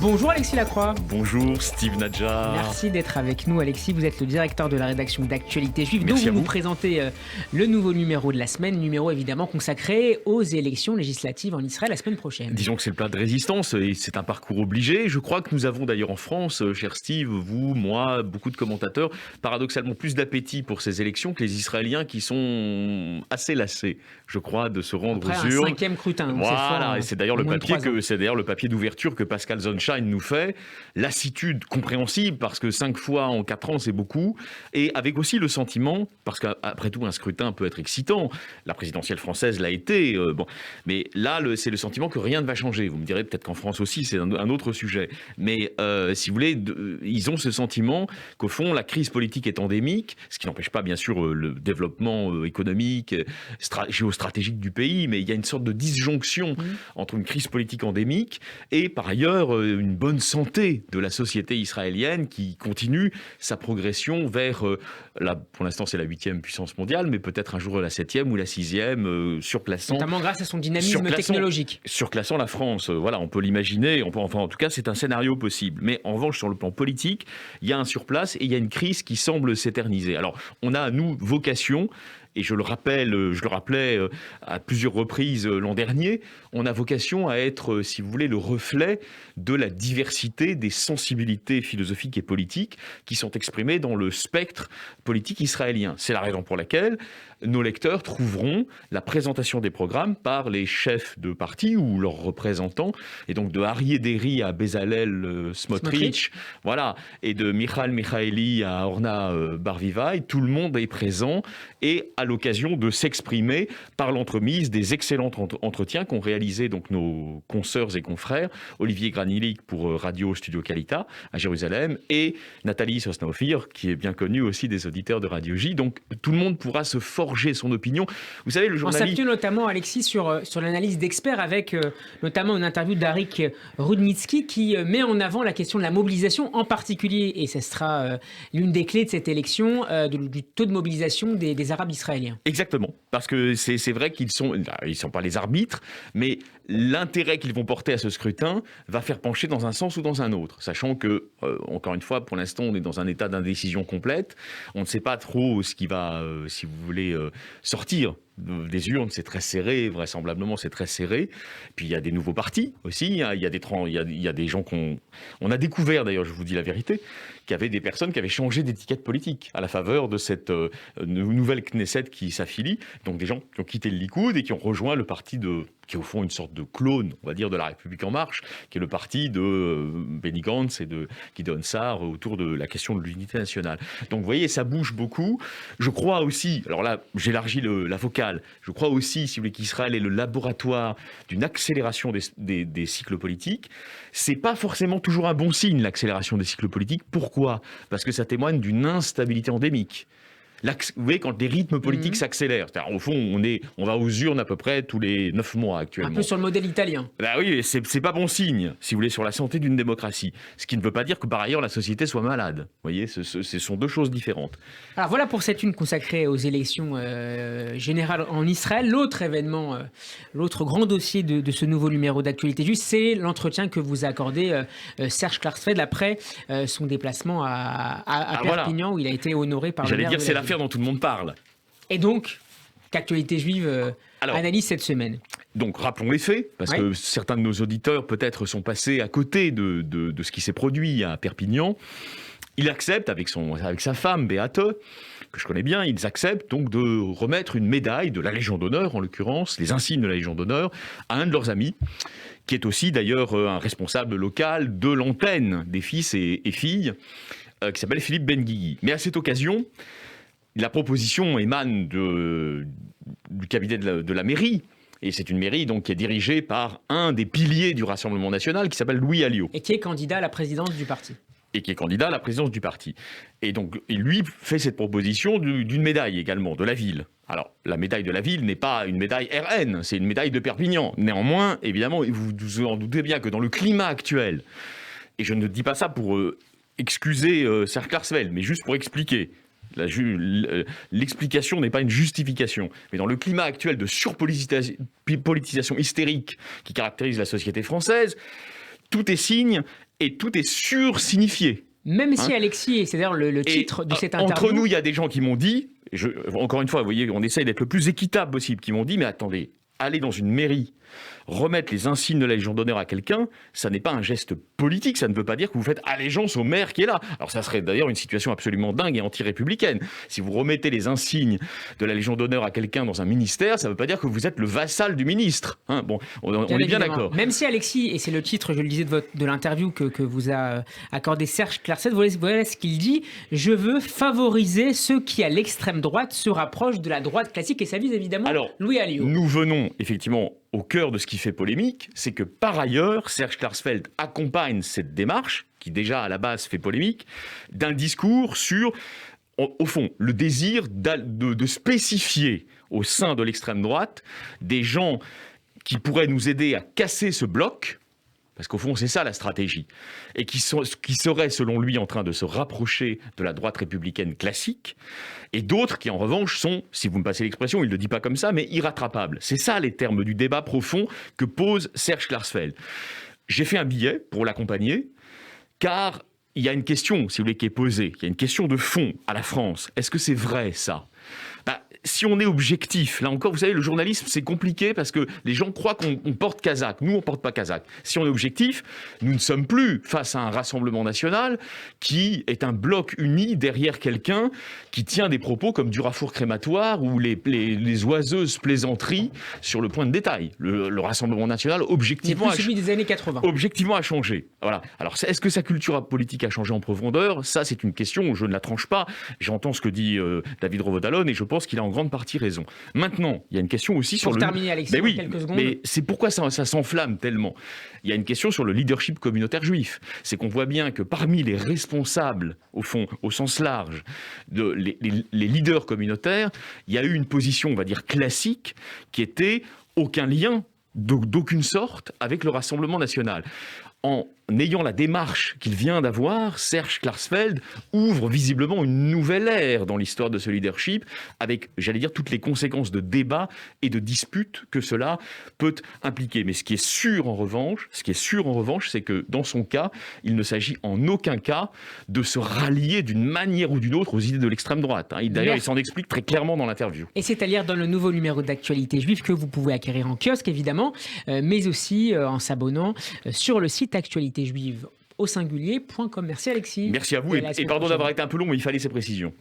Bonjour Alexis Lacroix. Bonjour Steve Nadjar. Merci d'être avec nous Alexis, vous êtes le directeur de la rédaction d'Actualité Juive. Merci dont à vous vous. nous présentez le nouveau numéro de la semaine, numéro évidemment consacré aux élections législatives en Israël la semaine prochaine. Disons que c'est le plat de résistance et c'est un parcours obligé. Je crois que nous avons d'ailleurs en France, cher Steve, vous, moi, beaucoup de commentateurs, paradoxalement plus d'appétit pour ces élections que les Israéliens qui sont assez lassés, je crois, de se rendre Après aux urnes. un cinquième scrutin. Donc Voilà, et c'est d'ailleurs le papier que c'est d'ailleurs le papier d'ouverture que Pascal Zonshine nous fait. Lassitude compréhensible parce que 5 fois en 4 ans c'est beaucoup, et avec aussi le sentiment, parce qu'après tout un scrutin peut être excitant, la présidentielle française l'a été, mais là c'est le sentiment que rien ne va changer. Vous me direz peut-être qu'en France aussi c'est un autre sujet, mais si vous voulez, ils ont ce sentiment qu'au fond la crise politique est endémique, ce qui n'empêche pas bien sûr le développement économique, géostratégique du pays, mais il y a une sorte de disjonction entre une crise politique endémique et par ailleurs une bonne santé de la société israélienne qui continue sa progression vers, pour l'instant c'est la 8e puissance mondiale, mais peut-être un jour la 7e ou la 6e, surclassant... Notamment grâce à son dynamisme technologique. Surclassant la France, voilà, on peut l'imaginer, enfin en tout cas c'est un scénario possible. Mais en revanche sur le plan politique, il y a un surplace et il y a une crise qui semble s'éterniser. Alors on a, nous, vocation, et je le rappelais à plusieurs reprises l'an dernier, on a vocation à être, si vous voulez, le reflet de la diversité des sensibilités philosophiques et politiques qui sont exprimées dans le spectre politique israélien. C'est la raison pour laquelle nos lecteurs trouveront la présentation des programmes par les chefs de parti ou leurs représentants, et donc de Aryeh Deri à Bezalel Smotrich, voilà, et de Michal Michaeli à Orna Barvivai. Tout le monde est présent et à l'occasion de s'exprimer par l'entremise des excellents entretiens qu'ont réalisés donc nos consoeurs et confrères, Olivier Granilic pour Radio Studio Kalita à Jérusalem et Nathalie Sosnaofir, qui est bien connue aussi des auditeurs de Radio J. Donc tout le monde pourra se forger son opinion. Vous savez, le journaliste... On s'appuie notamment, Alexis, sur l'analyse d'experts avec notamment une interview d'Arik Rudnitsky qui met en avant la question de la mobilisation en particulier, et ce sera l'une des clés de cette élection, du taux de mobilisation des Arabes israéliens. Exactement, parce que c'est vrai qu'ils sont pas les arbitres, mais l'intérêt qu'ils vont porter à ce scrutin va faire pencher dans un sens ou dans un autre, sachant que, encore une fois, pour l'instant, on est dans un état d'indécision complète. On ne sait pas trop ce qui va, si vous voulez, sortir des urnes. C'est très serré, vraisemblablement c'est très serré. Puis il y a des nouveaux partis aussi, il y a des gens on a découvert, d'ailleurs, je vous dis la vérité, qu'il y avait des personnes qui avaient changé d'étiquette politique à la faveur de cette nouvelle Knesset qui s'affilie. Donc des gens qui ont quitté le Likoud et qui ont rejoint le parti qui est au fond une sorte de clone, on va dire, de la République En Marche, qui est le parti de Benny Gantz et de Gideon Sa'ar autour de la question de l'unité nationale. Donc vous voyez, ça bouge beaucoup. Je crois aussi, alors là j'élargis la vocale, je crois aussi, si vous voulez, qu'Israël est le laboratoire d'une accélération des cycles politiques. C'est pas forcément toujours un bon signe, l'accélération des cycles politiques. Pourquoi ? Parce que ça témoigne d'une instabilité endémique. Vous voyez, quand les rythmes politiques s'accélèrent, c'est-à-dire, au fond, on va aux urnes à peu près tous les 9 mois actuellement. Un peu sur le modèle italien. Ben oui, c'est pas bon signe, si vous voulez, sur la santé d'une démocratie. Ce qui ne veut pas dire que, par ailleurs, la société soit malade. Vous voyez, ce sont deux choses différentes. Alors voilà pour cette une consacrée aux élections générales en Israël. L'autre événement, l'autre grand dossier de ce nouveau numéro d'Actualité Juive, c'est l'entretien que vous a accordé Serge Klarsfeld après son déplacement à Perpignan, voilà, où il a été honoré par le maire de la ville. J'allais dire, c'est l'affaire dont tout le monde parle. Et donc, qu'Actualité Juive analyse cette semaine. Donc, rappelons les faits, parce que certains de nos auditeurs, peut-être, sont passés à côté de ce qui s'est produit à Perpignan. Il accepte, avec sa femme, Beate, que je connais bien, ils acceptent donc de remettre une médaille de la Légion d'honneur, en l'occurrence, les insignes de la Légion d'honneur, à un de leurs amis, qui est aussi d'ailleurs un responsable local de l'antenne des fils et filles, qui s'appelle Philippe Benguigui. Mais à cette occasion, la proposition émane du cabinet de la mairie, et c'est une mairie donc qui est dirigée par un des piliers du Rassemblement national qui s'appelle Louis Alliot. Et qui est candidat à la présidence du parti. Et donc, il lui fait cette proposition d'une médaille également, de la ville. Alors, la médaille de la ville n'est pas une médaille RN, c'est une médaille de Perpignan. Néanmoins, évidemment, vous vous en doutez bien que dans le climat actuel, et je ne dis pas ça pour excuser Serge Klarsfeld, mais juste pour expliquer, l'explication n'est pas une justification. Mais dans le climat actuel de surpolitisation hystérique qui caractérise la société française, tout est signe et tout est sursignifié. Même si Alexis, et c'est d'ailleurs le titre de cette interview... Entre nous, il y a des gens qui m'ont dit, encore une fois, vous voyez, on essaye d'être le plus équitable possible, qui m'ont dit, mais attendez, aller dans une mairie, remettre les insignes de la Légion d'honneur à quelqu'un, ça n'est pas un geste politique, ça ne veut pas dire que vous faites allégeance au maire qui est là. Alors ça serait d'ailleurs une situation absolument dingue et anti-républicaine. Si vous remettez les insignes de la Légion d'honneur à quelqu'un dans un ministère, ça ne veut pas dire que vous êtes le vassal du ministre. Hein, bon, on est bien d'accord. Même si Alexis, et c'est le titre, je le disais, de l'interview que vous a accordé Serge Clarset, voilà ce qu'il dit: je veux favoriser ceux qui, à l'extrême droite, se rapprochent de la droite classique, et ça vise évidemment Louis Alliot. Nous venons effectivement au cœur de ce qui fait polémique, c'est que par ailleurs, Serge Klarsfeld accompagne cette démarche, qui déjà à la base fait polémique, d'un discours sur, au fond, le désir de spécifier au sein de l'extrême droite des gens qui pourraient nous aider à casser ce bloc, parce qu'au fond, c'est ça la stratégie, et qui seraient, selon lui, en train de se rapprocher de la droite républicaine classique, et d'autres qui, en revanche, sont, si vous me passez l'expression, il ne le dit pas comme ça, mais irrattrapables. C'est ça les termes du débat profond que pose Serge Klarsfeld. J'ai fait un billet pour l'accompagner, car il y a une question, si vous voulez, qui est posée. Il y a une question de fond à la France. Est-ce que c'est vrai, ça ? Si on est objectif, là encore, vous savez, le journalisme, c'est compliqué parce que les gens croient qu'on porte casaque. Nous, on ne porte pas casaque. Si on est objectif, nous ne sommes plus face à un Rassemblement national qui est un bloc uni derrière quelqu'un qui tient des propos comme du rafour crématoire ou les oiseuses plaisanteries sur le point de détail. Le Rassemblement national, objectivement, celui des années 80. Objectivement, a changé. Voilà. Alors, est-ce que sa culture politique a changé en profondeur ? Ça, c'est une question, je ne la tranche pas. J'entends ce que dit David Revaud-Dallon et je pense qu'il a en grande partie raison. Maintenant, il y a une question aussi sur terminer, Alexis, mais quelques secondes. Mais c'est pourquoi ça s'enflamme tellement. Il y a une question sur le leadership communautaire juif. C'est qu'on voit bien que parmi les responsables, au fond, au sens large, les leaders communautaires, il y a eu une position, on va dire, classique, qui était aucun lien d'aucune sorte avec le Rassemblement national. En ayant la démarche qu'il vient d'avoir, Serge Klarsfeld ouvre visiblement une nouvelle ère dans l'histoire de ce leadership, avec, j'allais dire, toutes les conséquences de débats et de disputes que cela peut impliquer. Mais ce qui est sûr en revanche, c'est que dans son cas, il ne s'agit en aucun cas de se rallier d'une manière ou d'une autre aux idées de l'extrême droite. D'ailleurs, il s'en explique très clairement dans l'interview. Et c'est à lire dans le nouveau numéro d'Actualité Juive que vous pouvez acquérir en kiosque, évidemment, mais aussi en s'abonnant sur le site actualitéjuive au singulier.com. Merci Alexis. Merci à vous et pardon d'avoir été un peu long, mais il fallait ces précisions.